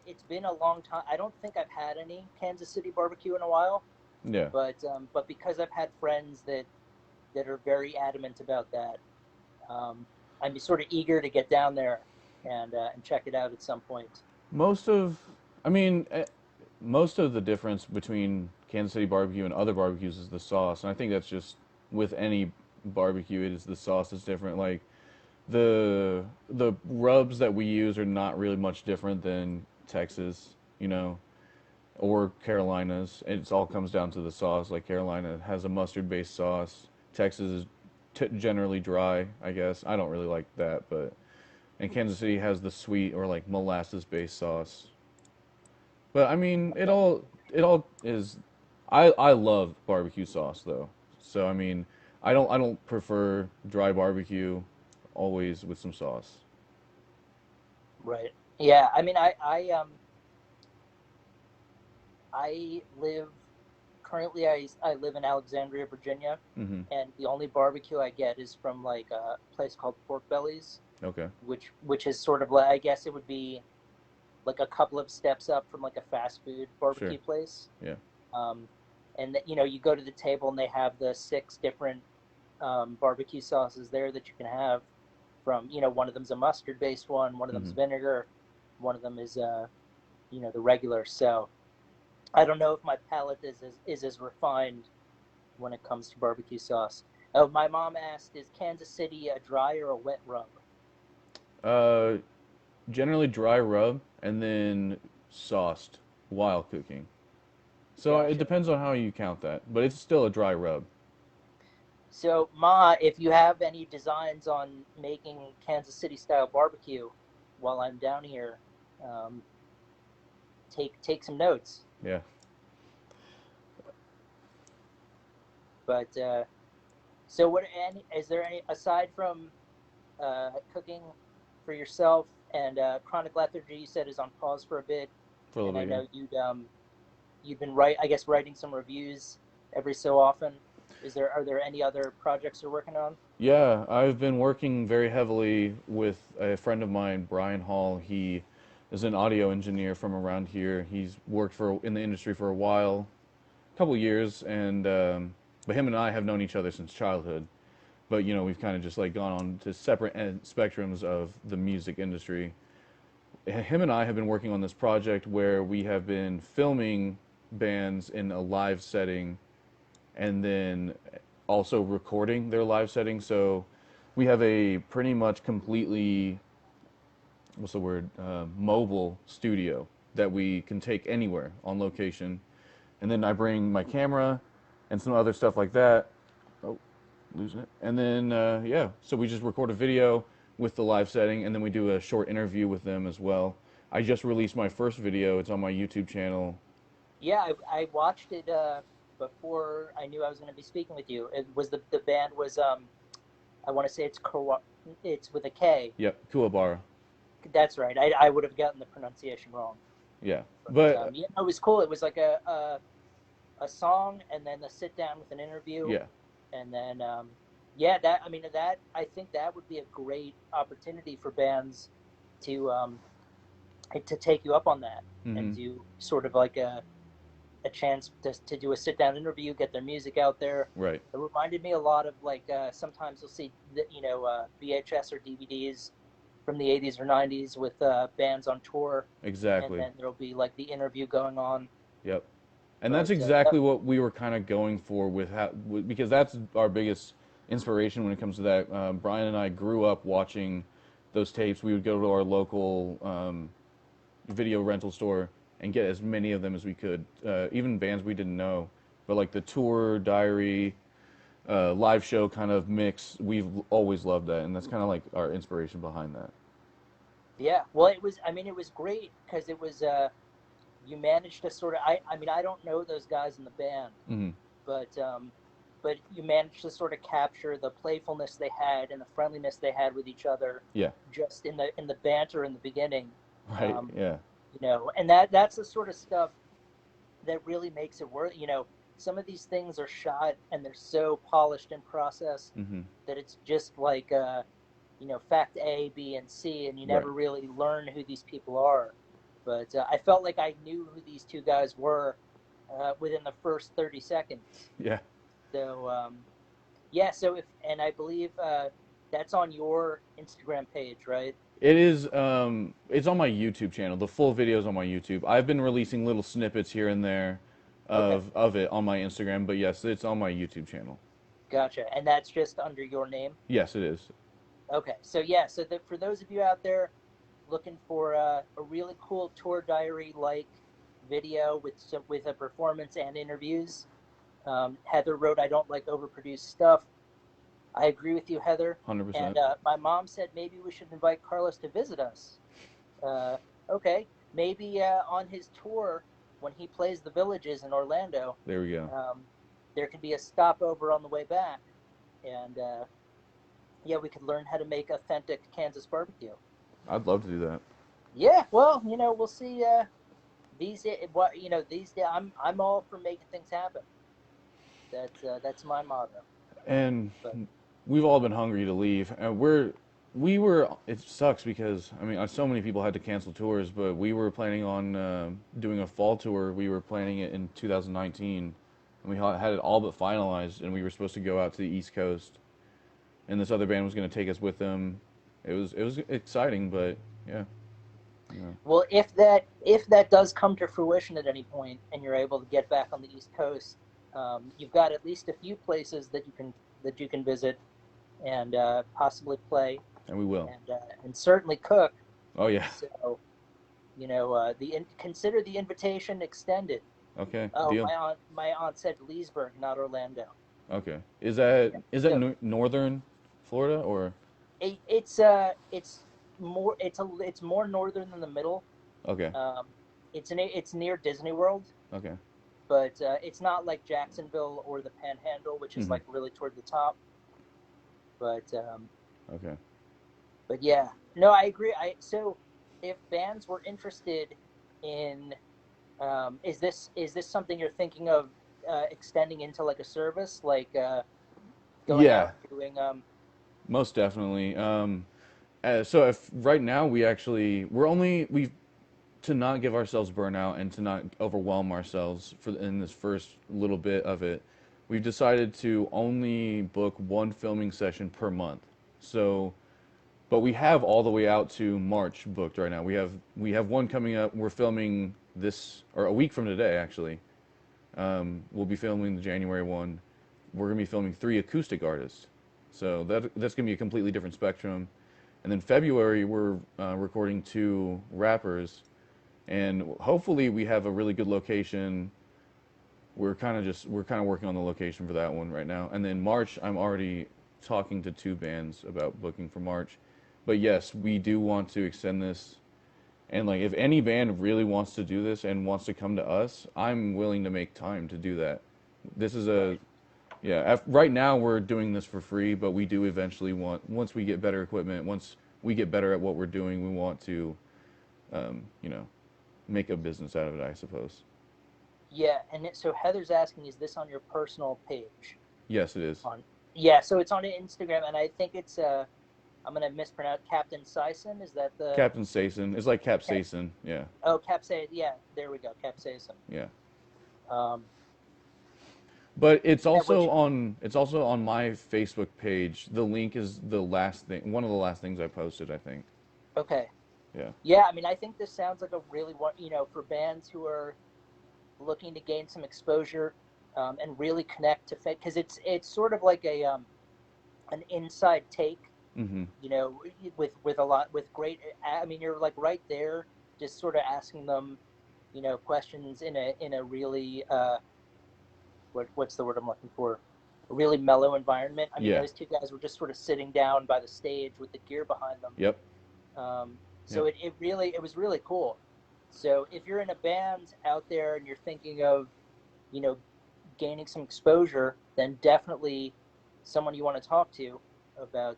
it's been a long time. I don't think I've had any Kansas City barbecue in a while, Yeah. but because I've had friends that are very adamant about that, I'm sort of eager to get down there and check it out at some point. Most of, I mean, most of the difference between Kansas City barbecue and other barbecues is the sauce, and I think that's just with any barbecue, it is the sauce that's different. Like the rubs that we use are not really much different than Texas, you know, or Carolinas. It all comes down to the sauce. Like Carolina has a mustard-based sauce. Texas is generally dry, I guess. I don't really like that, but and Kansas City has the sweet or like molasses-based sauce. But I mean, it all is. I love barbecue sauce though. So I mean, I don't prefer dry barbecue always with some sauce. Right. Yeah. I mean, I live currently. I live in Alexandria, Virginia, Hmm. and the only barbecue I get is from like a place called Pork Bellies, Okay. which is sort of like, I guess it would be like a couple of steps up from like a fast food Sure. barbecue place. Yeah. Um, and that, you know, you go to the table and they have the six different barbecue sauces there that you can have from, you know, one of them's a mustard based one, one of them's Hmm. vinegar, one of them is you know, the regular. So I don't know if my palate is as refined when it comes to barbecue sauce. Oh, my mom asked, is Kansas City a dry or a wet rub? Uh, Generally dry rub and then sauced while cooking. So it Gotcha. depends on how you count that, but it's still a dry rub. So, Ma, if you have any designs on making Kansas City style barbecue while I'm down here, um, take some notes. Yeah. But so, what? Any is there any aside from cooking for yourself and Chronic Lethargy? You said is on pause for a bit, For a and little I bit, yeah. know you've been I guess writing some reviews every so often. Are there any other projects you're working on? Yeah, I've been working very heavily with a friend of mine, Brian Hall. He is an audio engineer from around here. He's worked for in the industry for a while, a couple years, and but him and I have known each other since childhood. But you know, we've kind of just like gone on to separate spectrums of the music industry. Him and I have been working on this project where we have been filming bands in a live setting and then also recording their live setting. So we have a pretty much completely, what's the word, mobile studio that we can take anywhere on location. And then I bring my camera and some other stuff like that. Oh, losing it. And then, yeah, so we just record a video with the live setting and then we do a short interview with them as well. I just released my first video. It's on my YouTube channel. Yeah, I watched it before I knew I was going to be speaking with you. It was the band was I want to say it's with a K. Yep, Kuwabara. That's right. I would have gotten the pronunciation wrong, Yeah. but But yeah, it was cool. It was like a song and then a sit down with an interview, yeah. and then yeah, that I mean that I think that would be a great opportunity for bands to to take you up on that and Hmm. do sort of like a chance to do a sit down interview, get their music out there. Right. It reminded me a lot of like sometimes you'll see you know VHS or DVDs from the 80s or 90s with bands on tour, and Exactly. then there'll be like the interview going on. Yep. And that's But exactly what we were kind of going for with how, because that's our biggest inspiration when it comes to that. Brian and I grew up watching those tapes. We would go to our local video rental store and get as many of them as we could, even bands we didn't know. But like the tour diary, live show kind of mix, we've always loved that, and that's kind of like our inspiration behind that. yeah, well, it was. I mean, it was great because it was. You managed to sort of. I mean, I don't know those guys in the band, Hmm. but but you managed to sort of capture the playfulness they had and the friendliness they had with each other, Yeah. just in the banter in the beginning. Right. Um, Yeah. and that's the sort of stuff that really makes it worth. Some of these things are shot and they're so polished and processed Hmm. that it's just like fact A, B, and C, and you Right. never really learn who these people are. But I felt like I knew who these two guys were within the first 30 seconds. Yeah. So yeah, so if and I believe that's on your Instagram page, right? It is. It's on my YouTube channel. The full video is on my YouTube. I've been releasing little snippets here and there Okay, of it on my Instagram, but yes, it's on my YouTube channel. gotcha. And that's just under your name. Yes, it is. Okay, so yeah, so that for those of you out there looking for a really cool tour diary like video with a performance and interviews, Heather wrote, "I don't like overproduced stuff." I agree with you, Heather. And 100%. my mom said maybe we should invite Carlos to visit us. Uh, okay, maybe on his tour when he plays the Villages in Orlando, There we go. um, there could be a stopover on the way back, and yeah, we could learn how to make authentic Kansas barbecue. I'd love to do that. Yeah, well, we'll see. These days, I'm all for making things happen. That's my motto. And But we've all been hungry to leave, and we were. It sucks because I mean, so many people had to cancel tours, but we were planning on doing a fall tour. We were planning it in 2019, and we had it all but finalized, and we were supposed to go out to the East Coast, and this other band was going to take us with them. It was exciting, but yeah, you know, well, if that does come to fruition at any point, and you're able to get back on the East Coast, you've got at least a few places that you can visit and possibly play and we will. and certainly cook. Oh yeah. So consider the invitation extended. Okay, Oh, deal. my aunt said Leesburg, not Orlando. Okay, is that So northern Florida or it's more northern than the middle. okay? Um, it's near Disney World, Okay. but it's not like Jacksonville or the Panhandle, which is Hmm. like really toward the top. But Okay. but yeah, no, I agree. So if bands were interested in, is this something you're thinking of extending into like a service, like going out Yeah, and doing most definitely. So if right now we're only to not give ourselves burnout and to not overwhelm ourselves in this first little bit of it, we've decided to only book one filming session per month. So, but we have all the way out to March booked right now. We have one coming up. We're filming this or a week from today actually. We'll be filming the January one. We're gonna be filming three acoustic artists, so that's gonna be a completely different spectrum. And then February we're recording two rappers, and hopefully we have a really good location. We're kind of working on the location for that one right now. And then March I'm already talking to two bands about booking for March. But yes, we do want to extend this. And like, if any band really wants to do this and wants to come to us, I'm willing to make time to do that. This is a right? yeah. Right now we're doing this for free, but we do eventually once we get better equipment, once we get better at what we're doing, we want to, um, you know, make a business out of it, I suppose. Yeah, and so Heather's asking, is this on your personal page? Yes, it is. On Yeah, so it's on Instagram, and I think it's I'm gonna mispronounce Captain Sison. Is that the Captain Sason. It's like Cap? capsaicin. Yeah, Oh, Capsaicin. Yeah, there we go, Capsaicin. yeah. Um, But yeah, which it's also on my Facebook page. The link is the last thing, one of the last things I posted, I think. okay. Yeah. Yeah, I mean, I think this sounds like a really for bands who are looking to gain some exposure and really connect to fit, because it's sort of like a an inside take, Mhm. with a lot with great. I mean, you're like right there, just sort of asking them, questions in a really what's the word I'm looking for? A really mellow environment. I mean, Yeah. those two guys were just sort of sitting down by the stage with the gear behind them. Yep. So Yep. it was really cool. So if you're in a band out there and you're thinking of, you know, gaining some exposure, then definitely someone you want to talk to about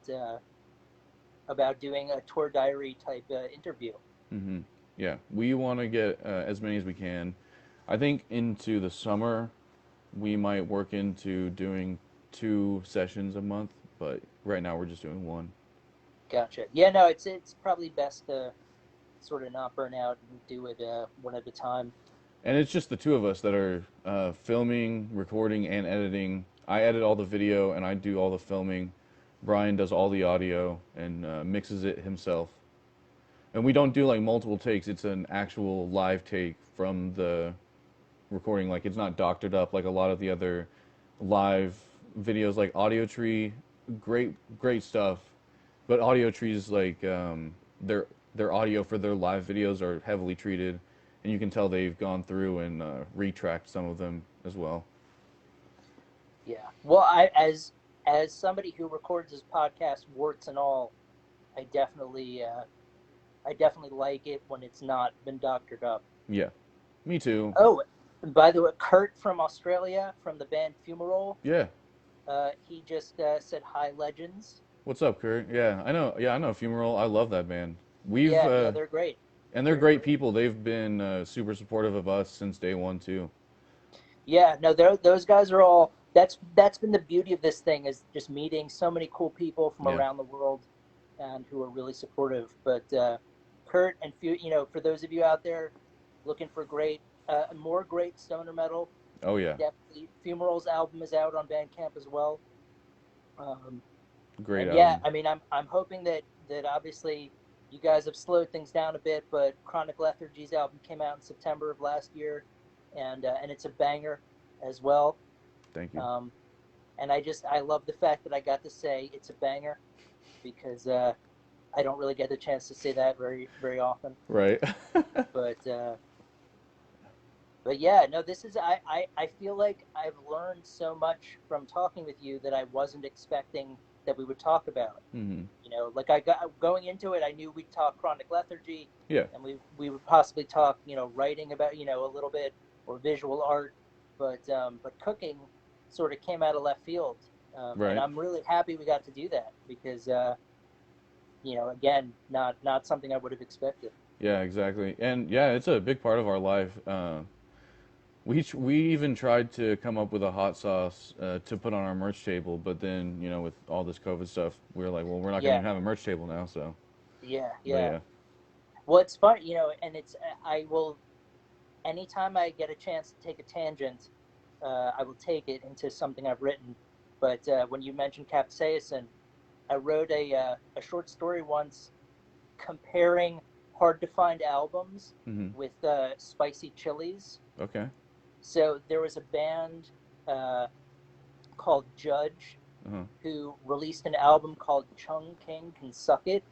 doing a tour diary type interview. Hmm. Yeah, we want to get as many as we can. I think into the summer, we might work into doing 2 sessions a month, but right now we're just doing one. Gotcha. Yeah, no, it's probably best to sort of not burn out and do it one at a time. And it's just the two of us that are filming, recording, and editing. I edit all the video and I do all the filming. Brian does all the audio and mixes it himself. And we don't do like multiple takes. It's an actual live take from the recording. Like it's not doctored up like a lot of the other live videos, like Audio Tree. Great stuff. But Audio Tree's like their audio for their live videos are heavily treated, and you can tell they've gone through and retracked some of them as well. Yeah. Well, as somebody who records his podcast, warts and all, I definitely I definitely like it when it's not been doctored up. Yeah, me too. Oh, and by the way, Kurt from Australia from the band Fumarole, Yeah. he just said hi, legends. What's up, Kurt? Yeah, I know. Yeah, I know Fumarole. I love that band. We've Yeah, they're great. and they're They're great great. people. They've been super supportive of us since day one too. Yeah, no, those guys are all. That's been the beauty of this thing is just meeting so many cool people from Yeah. around the world, and who are really supportive. But Kurt and for those of you out there looking for more great stoner metal, Oh yeah. definitely Fumarole's album is out on Bandcamp as well. Um, Great and yeah, album. I mean, I'm hoping that obviously you guys have slowed things down a bit, but Chronic Lethargy's album came out in September of last year, and it's a banger as well. Thank you. Um, and I love the fact that I got to say it's a banger because I don't really get the chance to say that very often. Right. But yeah, no, this is I feel like I've learned so much from talking with you that I wasn't expecting that we would talk about. Hmm. Like I got going into it, I knew we'd talk chronic lethargy, Yeah. and we would possibly talk, writing about, a little bit, or visual art, but cooking sort of came out of left field, and Right. I'm really happy we got to do that because, again, not something I would have expected. Yeah, exactly. And yeah, it's a big part of our life. We even tried to come up with a hot sauce to put on our merch table, but then with all this COVID stuff, we were like, well, we're not going to Yeah, even have a merch table now. So, yeah, but yeah. yeah, Well, it's fun, and I will anytime I get a chance to take a tangent, I will take it into something I've written. But when you mentioned capsaicin, I wrote a short story once comparing hard to find albums hmm, with spicy chilies. okay, So there was a band uh, called Judge uh-huh. who released an album called Chung King Can Suck It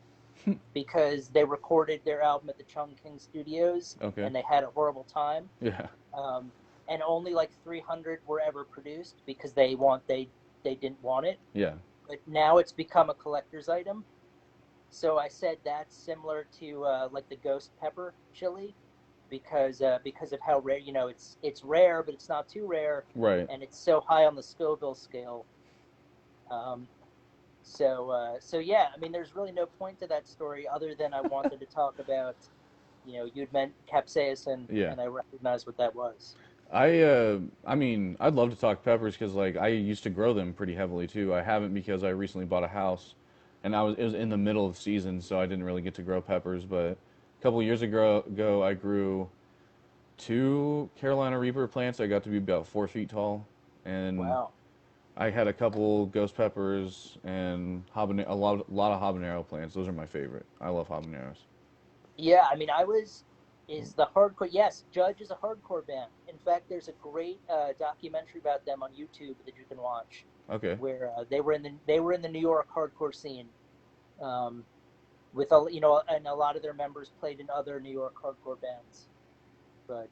because they recorded their album at the Chung King Studios Okay, and they had a horrible time. yeah, Um, and only like 300 were ever produced because they didn't want it. yeah, But now it's become a collector's item. So I said that's similar to like the ghost pepper chili because of how rare, it's rare, but it's not too rare, right, and it's so high on the Scoville scale. Um, so yeah, I mean, there's really no point to that story other than I wanted to talk about, you'd meant capsaicin, yeah. and I recognized what that was. I mean, I'd love to talk peppers because like I used to grow them pretty heavily too. I haven't because I recently bought a house, and it was in the middle of the season, so I didn't really get to grow peppers. But a couple of years ago, I grew two Carolina Reaper plants. I got to be about 4 feet tall, and Wow. I had a couple ghost peppers and a lot of habanero plants. Those are my favorite. I love habaneros. Yeah, I mean, is the hardcore. Yes, Judge is a hardcore band. In fact, there's a great documentary about them on YouTube that you can watch, Okay. where they were in the New York hardcore scene, um, and a lot of their members played in other New York hardcore bands. But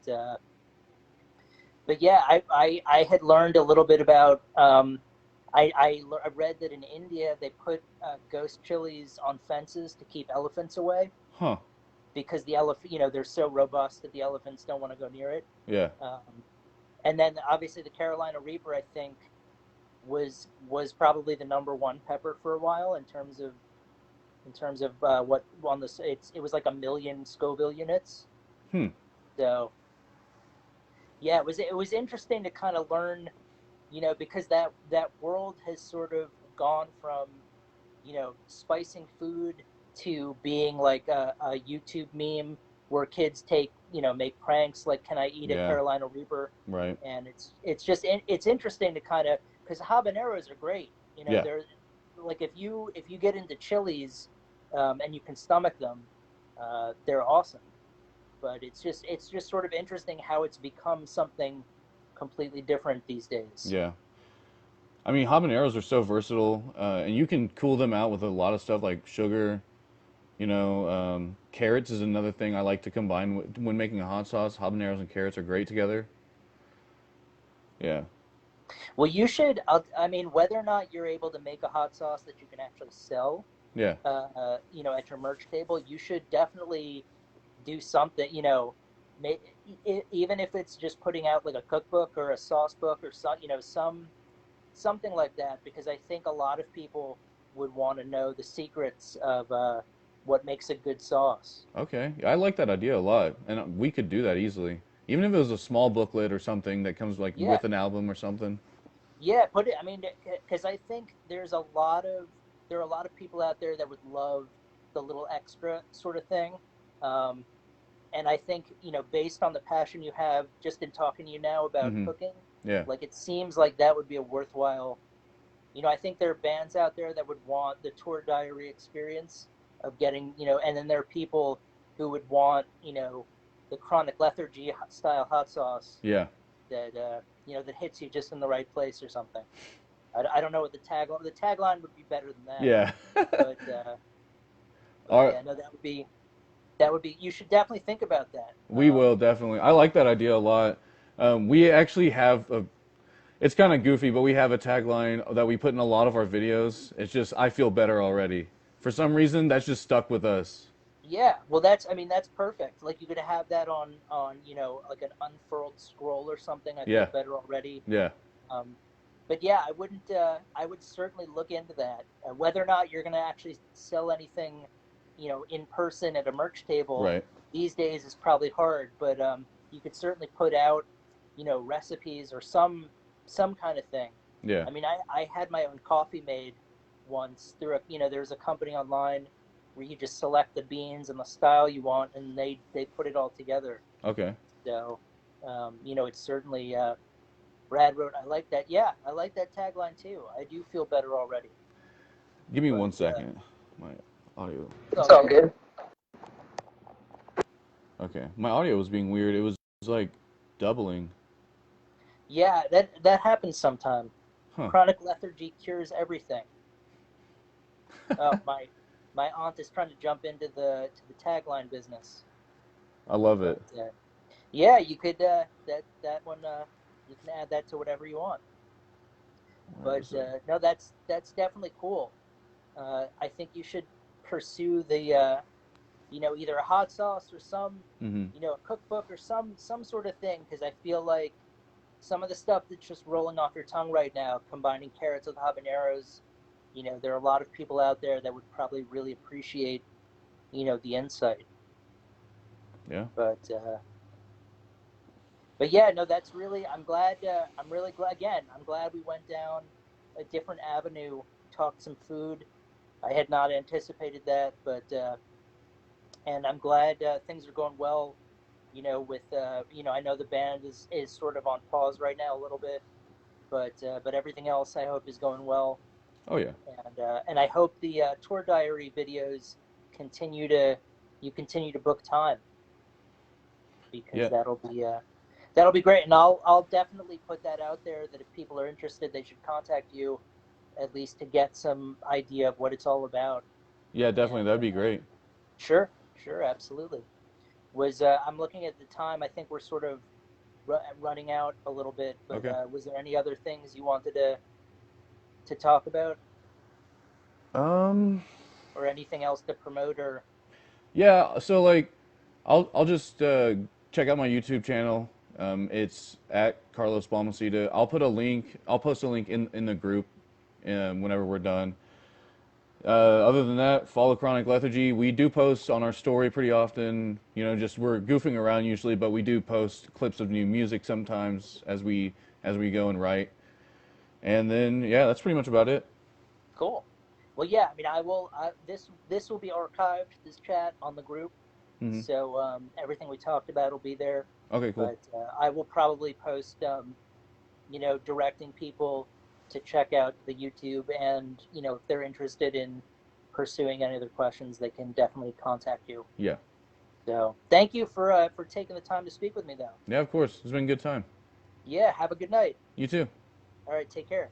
yeah, I had learned a little bit about. I read that in India they put ghost chilies on fences to keep elephants away Huh. because the elephant, they're so robust that the elephants don't want to go near it. Yeah. Um, And then obviously the Carolina Reaper, I think, was probably the number one pepper for a while in terms of what on the it was like 1 million Scoville units. Hmm. So yeah, it was interesting to kind of learn, because that world has sort of gone from, spicing food to being like a YouTube meme where kids make pranks like, "Can I eat a Yeah. Carolina Reaper?" Right. And it's interesting to kind of, because habaneros are great. Yeah. They're like, if you get into chilies, and you can stomach them, they're awesome. But it's just sort of interesting how it's become something completely different these days. Yeah. I mean, habaneros are so versatile, and you can cool them out with a lot of stuff like sugar. Carrots is another thing I like to combine when making a hot sauce. Habaneros and carrots are great together. Yeah. Well, I mean, whether or not you're able to make a hot sauce that you can actually sell, Yeah. at your merch table, you should definitely do something, may, even if it's just putting out like a cookbook or a sauce book or something like that, because I think a lot of people would want to know the secrets of what makes a good sauce. Okay. I like that idea a lot, and we could do that easily. Even if it was a small booklet or something that comes like Yeah, with an album or something. yeah, put it. I mean, because I think there are a lot of people out there that would love the little extra sort of thing. Um, and I think, based on the passion you have just in talking to you now about Mm-hmm. cooking, Yeah. like it seems like that would be a worthwhile. I think there are bands out there that would want the tour diary experience of getting, and then there are people who would want, the Chronic Lethargy style hot sauce Yeah. that hits you just in the right place or something. I don't know what the tagline would be better than that, Yeah. but All right. yeah, no, that would be you should definitely think about that. We will definitely. I like that idea a lot. We actually have a. It's kind of goofy, but we have a tagline that we put in a lot of our videos. It's just I feel better already. For some reason, that's just stuck with us. Yeah, well, I mean, that's perfect. Like, you could have that on like an unfurled scroll or something. I feel Yeah. better already. Yeah. Um, but yeah, I would certainly look into that. Whether or not you're going to actually sell anything, in person at a merch table Right. these days is probably hard. But you could certainly put out, recipes or some kind of thing. Yeah. I mean, I had my own coffee made once through there's a company online where you just select the beans and the style you want, and they put it all together. Okay. So, it's certainly. Brad wrote, "I like that. Yeah, I like that tagline too. I do feel better already." Give me But 1 second. My audio. it's all good. Okay. My audio was being weird. It was like doubling. Yeah, that happens sometime. Huh. Chronic lethargy cures everything. Oh, my aunt is trying to jump into the tagline business. I love But it. yeah, you could that one you can add that to whatever you want. Where But is it? no, that's definitely cool. I think you should pursue the either a hot sauce or Mm-hmm. a cookbook or some sort of thing, because I feel like some of the stuff that's just rolling off your tongue right now, combining carrots with habaneros, there are a lot of people out there that would probably really appreciate, the insight. Yeah. But yeah, no, that's really. I'm really glad. Again, I'm glad we went down a different avenue, talked some food. I had not anticipated that, but and I'm glad things are going well. With I know the band is sort of on pause right now a little bit, but everything else I hope is going well, Oh yeah. and I hope the tour diary videos continue to you continue to book time, because Yeah. that'll be great, and I'll definitely put that out there that if people are interested, they should contact you at least to get some idea of what it's all about. Yeah. Definitely. And That'd be great. sure, sure, absolutely. I'm looking at the time. I think we're sort of running out a little bit, but Okay. was there any other things you wanted to talk about, Um. or anything else to promote, or Yeah. So like, I'll just check out my YouTube channel. It's at Carlos Balmaceda. I'll put a link. I'll post a link in the group whenever we're done. Other than that, follow Chronic Lethargy. We do post on our story pretty often. You know, just we're goofing around usually, but we do post clips of new music sometimes as we go and write. And then yeah, that's pretty much about it. Cool. Well, yeah. I mean, I will. This will be archived. This chat on the group, Hmm. so everything we talked about will be there. Okay, cool. But I will probably post, directing people to check out the YouTube, and if they're interested in pursuing any other questions, they can definitely contact you. Yeah, So thank you for taking the time to speak with me, though. yeah, of course. It's been a good time. Yeah. Have a good night. You too. All right. Take care.